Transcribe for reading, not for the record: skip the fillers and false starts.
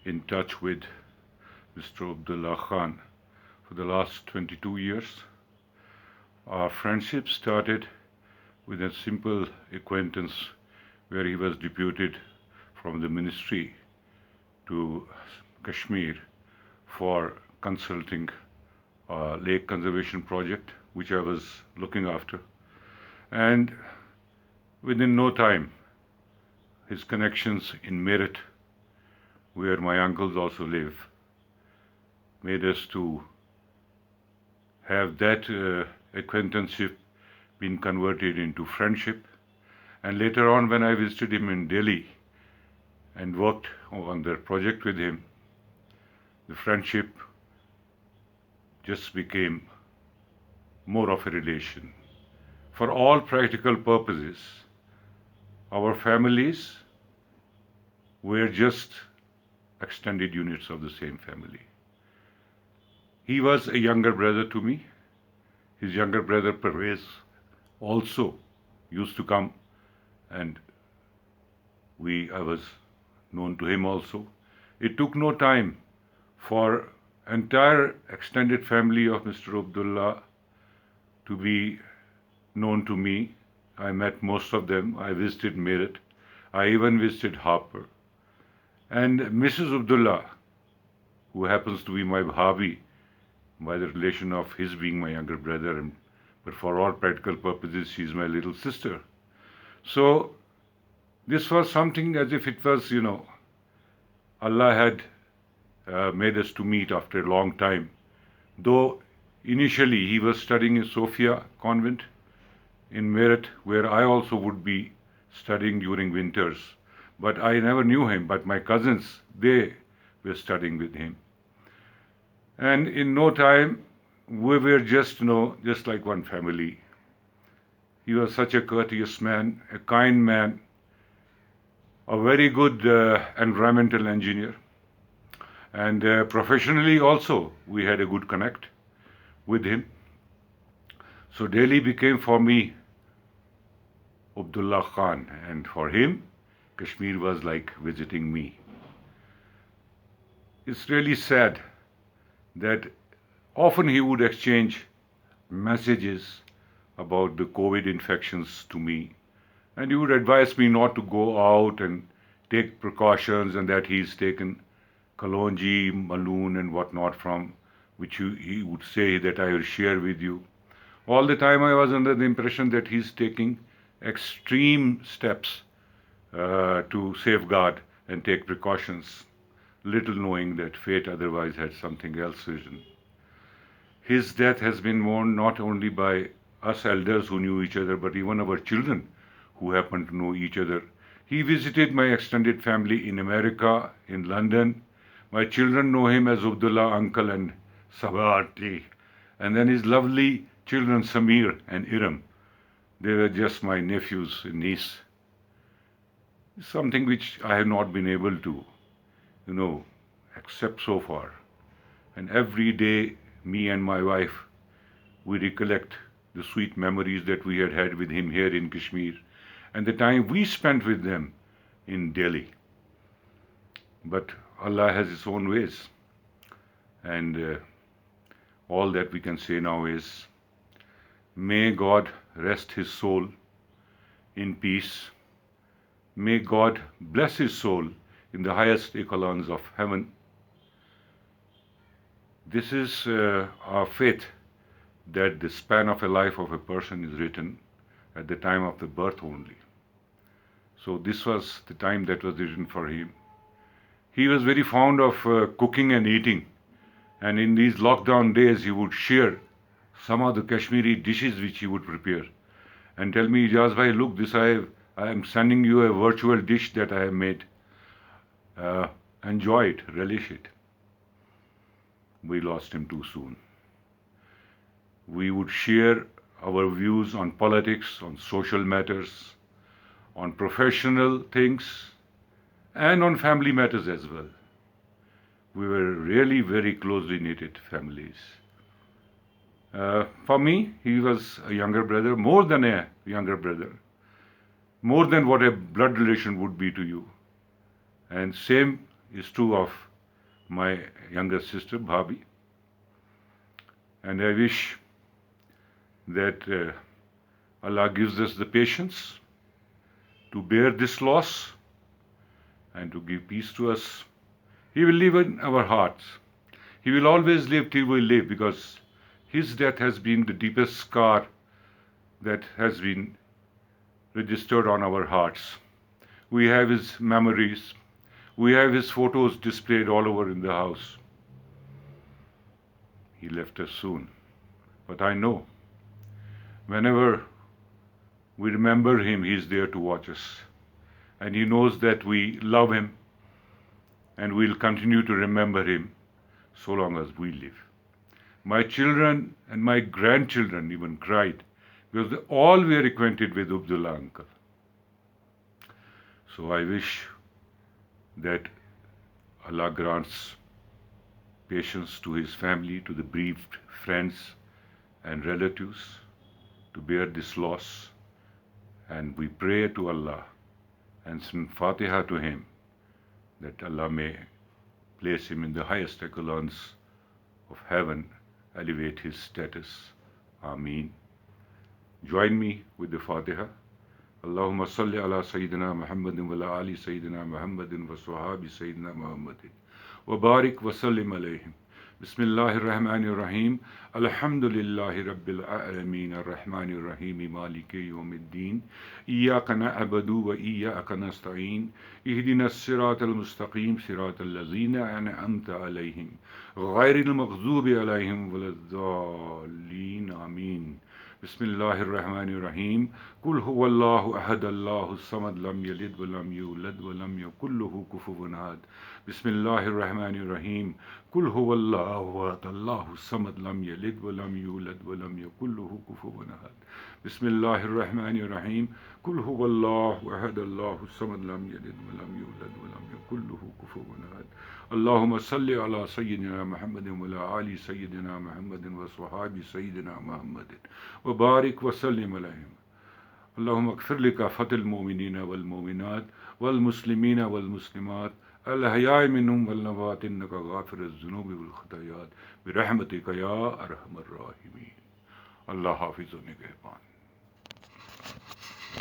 in touch with Mr. Abdullah Khan for the last 22 years. Our friendship started with a simple acquaintance where he was deputed from the ministry to Kashmir for consulting a lake conservation project which I was looking after. And within no time, his connections in Meerut, where my uncles also live, made us to have that acquaintanceship been converted into friendship. And later on, when I visited him in Delhi and worked on the project with him, the friendship just became more of a relation. For all practical purposes, our families were just extended units of the same family. He was a younger brother to me. His younger brother Pervez also used to come, and I was known to him also. It took no time for entire extended family of Mr. Abdullah to be known to me. I met most of them. I visited Meerut. I even visited Harper. And Mrs. Abdullah, who happens to be my bhabi, by the relation of his being my younger brother, but for all practical purposes, she's my little sister. So this was something as if it was, Allah had made us to meet after a long time. Though initially he was studying in Sophia Convent in Meerut, where I also would be studying during winters. But I never knew him, but my cousins, they were studying with him. And in no time, we were just like one family. He was such a courteous man, a kind man, a very good environmental engineer. And professionally also, we had a good connect with him. So Delhi became for me Abdullah Khan, and for him, Kashmir was like visiting me. It's really sad that often he would exchange messages about the COVID infections to me, and he would advise me not to go out and take precautions, and that he's taken Kalonji, Maloon and whatnot from which he would say that I will share with you. All the time I was under the impression that he's taking extreme steps to safeguard and take precautions, little knowing that fate otherwise had something else written. His death has been mourned not only by us elders who knew each other, but even our children who happened to know each other. He visited my extended family in America, in London. My children know him as Abdullah Uncle and Sabah Auntie. And then his lovely children Samir and Iram. They were just my nephews and niece. Something which I have not been able to, accept so far. And every day, me and my wife, we recollect the sweet memories that we had with him here in Kashmir and the time we spent with them in Delhi. But Allah has His own ways. And all that we can say now is, may God rest his soul in peace. May God bless his soul in the highest echelons of heaven. This is our faith, that the span of a life of a person is written at the time of the birth only. So this was the time that was written for him. He was very fond of cooking and eating. And in these lockdown days, he would share some of the Kashmiri dishes which he would prepare and tell me, Ijaz bhai, look, this I am sending you a virtual dish that I have made. Enjoy it, relish it. We lost him too soon. We would share our views on politics, on social matters, on professional things, and on family matters as well. We were really very closely knitted families. For me, he was a younger brother, more than a younger brother, more than what a blood relation would be to you. And same is true of my younger sister, Bhabi. And I wish that Allah gives us the patience to bear this loss and to give peace to us. He will live in our hearts. He will always live till we live, because his death has been the deepest scar that has been registered on our hearts. We have his memories. We have his photos displayed all over in the house. He left us soon. But I know whenever we remember him, he is there to watch us. And he knows that we love him, and we'll continue to remember him so long as we live. My children and my grandchildren even cried, because they all were acquainted with Abdullah uncle. So I wish that Allah grants patience to his family, to the bereaved friends and relatives, to bear this loss. And we pray to Allah and send Fatiha to him, that Allah may place him in the highest echelons of heaven, elevate his status. Ameen. Join me with the Fatiha. Allahumma salli ala Sayyidina Muhammadin wa ala ali Sayyidina Muhammadin wa sahabi Sayyidina Muhammadin wa barik wa sallim alayhim. Bismillahir Rahmanir Rahim. Alhamdulillahi Rabbil Alameen Ar-Rahmanir Rahim Maliki Yawmiddin. Iyyaka na'budu wa iyyaka nasta'in. Ihdinas siratal mustaqim siratal ladzina an'amta alayhim ghayril maghdubi alayhim waladdallin. Ameen. Bismillahir Rahmanir Rahim. Qul huwallahu ahad Allahus samad lam yalid wa lam yulad wa lam yakul lahu kufuwan ahad. Bismillahir Rahmanir Rahim. Qul huwallahu ahad Allahus samad lam yalid wa lam yulad wa lam yakul lahu kufuwan ahad. Bismillahir Rahmanir Rahim. Qul huwallahu ahad Allahus samad lam yalid wa lam yulad wa lam yakul lahu kufuwan ahad. Allahumma salli ala Sayyidina Muhammadin wa ala ali Sayyidina Muhammadin wa sahabi Sayyidina Muhammadin wa barik wa sallim alayhim. اللهم اغفر لكافة المؤمنين والمؤمنات والمسلمين والمسلمات الأحياء منهم والأموات إنك غافر الذنوب والخطايا برحمتك يا أرحم الراحمين. الله حافظ و نگہبان.